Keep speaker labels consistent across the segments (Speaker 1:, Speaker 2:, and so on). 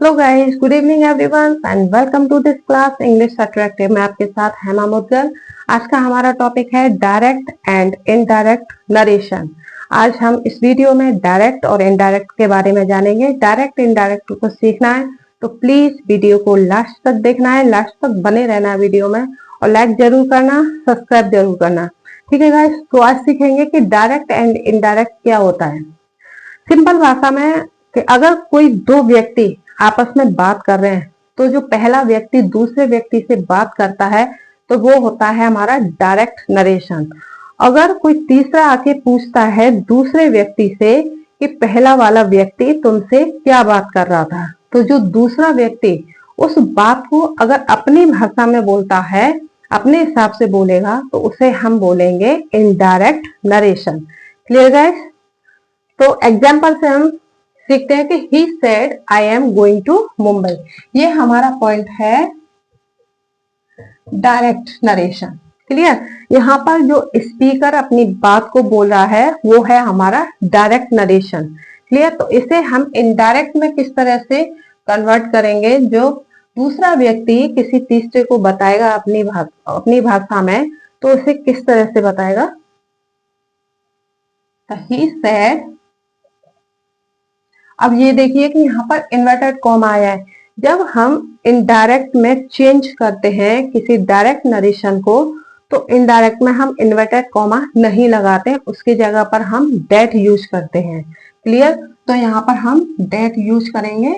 Speaker 1: Hello guys, good evening everyone and welcome to this class English attractive. मैं आपके साथ हेमा मुद्गल। आज का हमारा टॉपिक है डायरेक्ट एंड इनडायरेक्ट नरेशन। आज हम इस वीडियो में डायरेक्ट और इनडायरेक्ट के बारे में जानेंगे। डायरेक्ट इनडायरेक्ट को सीखना है तो प्लीज वीडियो को लास्ट तक देखना है, लास्ट तक बने रहना है वीडियो में, और लाइक जरूर करना, सब्सक्राइब जरूर करना। ठीक है गाइस, तो आज सीखेंगे कि डायरेक्ट एंड इनडायरेक्ट क्या होता है। सिंपल भाषा में कि अगर कोई दो व्यक्ति आपस में बात कर रहे हैं तो जो पहला व्यक्ति दूसरे व्यक्ति से बात करता है तो वो होता है हमारा डायरेक्ट नरेशन। अगर कोई तीसरा आके पूछता है दूसरे व्यक्ति से कि पहला वाला व्यक्ति तुमसे क्या बात कर रहा था, तो जो दूसरा व्यक्ति उस बात को अगर अपनी भाषा में बोलता है, अपने हिसाब से बोलेगा, तो उसे हम बोलेंगे इनडायरेक्ट नरेशन। Clear guys? तो एग्जाम्पल से हम सीखते हैं कि he said I am going to Mumbai. ये हमारा पॉइंट है डायरेक्ट नरेशन। क्लियर? यहाँ पर जो स्पीकर अपनी बात को बोल रहा है वो है हमारा डायरेक्ट नरेशन। क्लियर? तो इसे हम इनडायरेक्ट में किस तरह से कन्वर्ट करेंगे, जो दूसरा व्यक्ति किसी तीसरे को बताएगा अपनी भाषा में, तो उसे किस तरह से बताएगा। ही सेड, अब ये देखिए कि यहाँ पर इन्वर्टेड कॉमा आया है। जब हम इनडायरेक्ट में चेंज करते हैं किसी डायरेक्ट नरेशन को, तो इनडायरेक्ट में हम इन्वर्टेड कॉमा नहीं लगाते, उसकी जगह पर हम डेट यूज करते हैं। क्लियर? तो यहाँ पर हम डेट यूज करेंगे,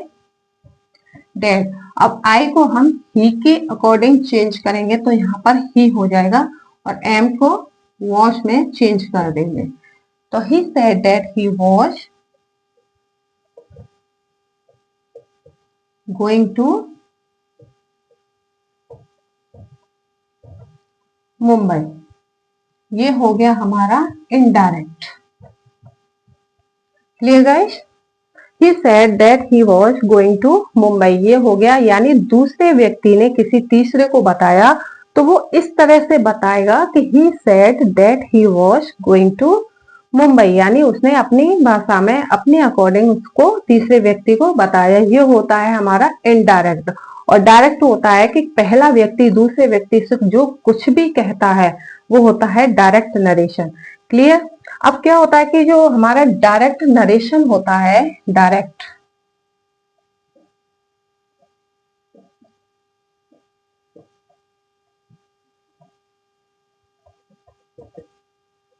Speaker 1: डेट। अब आई को हम ही के अकॉर्डिंग चेंज करेंगे तो यहाँ पर ही हो जाएगा, और एम को वॉश में चेंज कर देंगे। तो he said that he was going to Mumbai. ये हो गया हमारा indirect. Clear guys? He said that he was going to Mumbai, ये हो गया, यानी दूसरे व्यक्ति ने किसी तीसरे को बताया तो वो इस तरह से बताएगा कि he said that he was going to Mumbai, यानी उसने अपनी भाषा में अपने अकॉर्डिंग उसको तीसरे व्यक्ति को बताया। ये होता है हमारा इनडायरेक्ट। और डायरेक्ट होता है कि पहला व्यक्ति दूसरे व्यक्ति से जो कुछ भी कहता है वो होता है डायरेक्ट नरेशन। क्लियर? अब क्या होता है कि जो हमारा डायरेक्ट नरेशन होता है, डायरेक्ट,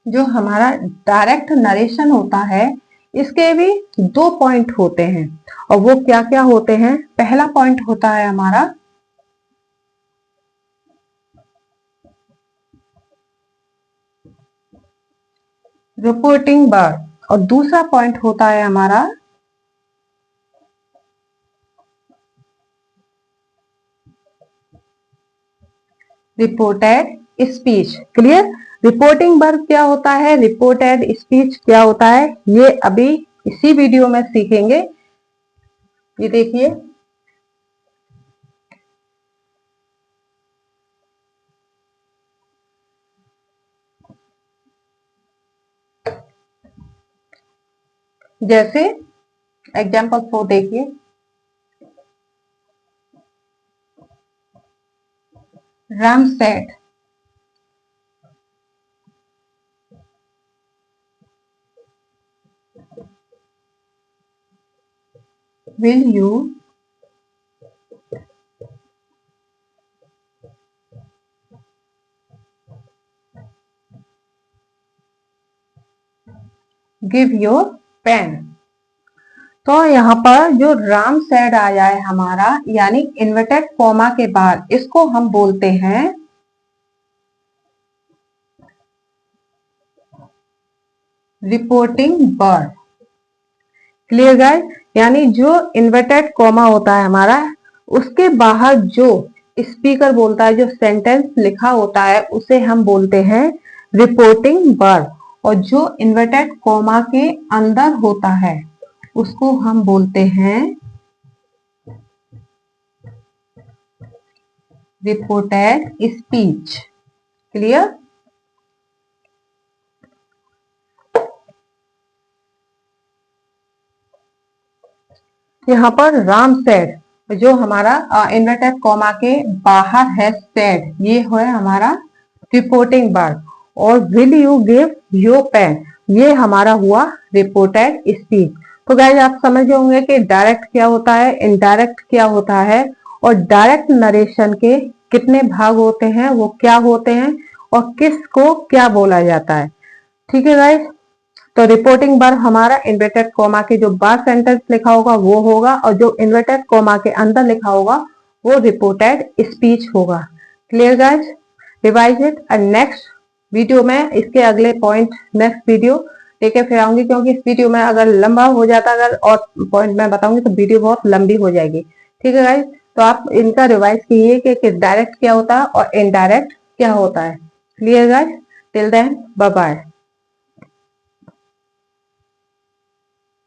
Speaker 1: जो हमारा डायरेक्ट नरेशन होता है इसके भी दो पॉइंट होते हैं। और वो क्या क्या होते हैं? पहला पॉइंट होता है हमारा रिपोर्टिंग वर्ड, और दूसरा पॉइंट होता है हमारा reported speech. Clear? Reporting verb क्या होता है, रिपोर्टेड स्पीच क्या होता है, ये अभी इसी वीडियो में सीखेंगे। ये देखिए, जैसे एग्जाम्पल 4 देखिए। Ram said, will you give your pen. तो यहाँ पर जो राम सेड आया है हमारा, यानी इन्वर्टेड कॉमा के बाद, इसको हम बोलते हैं रिपोर्टिंग वर्ड। Clear guys? यानी जो इन्वर्टेड कॉमा होता है हमारा, उसके बाहर जो स्पीकर बोलता है, जो सेंटेंस लिखा होता है, उसे हम बोलते हैं रिपोर्टिंग वर्ड। और जो इन्वर्टेड कॉमा के अंदर होता है उसको हम बोलते हैं रिपोर्टेड स्पीच। क्लियर? यहाँ पर राम सेड, जो हमारा इन्वर्टेड कॉमा के बाहर है सेड, ये है हमारा रिपोर्टिंग वर्ब। और will you give your pen, ये हमारा हुआ रिपोर्टेड स्पीच। तो गाइस आप समझ गए होंगे कि डायरेक्ट क्या होता है, इनडायरेक्ट क्या होता है, और डायरेक्ट नरेशन के कितने भाग होते हैं, वो क्या होते हैं, और किसको क्या बोला जाता है। ठीक है गाइस, तो रिपोर्टिंग वर्ब हमारा इन्वर्टेड कॉमा के जो बाद सेंटेंस लिखा होगा वो होगा, और जो इन्वर्टेड कॉमा के अंदर लिखा होगा वो रिपोर्टेड स्पीच होगा। Clear guys, revise it. And next video में इसके अगले पॉइंट नेक्स्ट वीडियो लेके फिर आऊंगी, क्योंकि इस वीडियो में अगर लंबा हो जाता, अगर और पॉइंट मैं बताऊंगी तो वीडियो बहुत लंबी हो जाएगी। ठीक है गाइस, तो आप इनका रिवाइज कीजिए कि डायरेक्ट क्या होता है और इनडायरेक्ट क्या होता है। Clear guys, till then bye bye.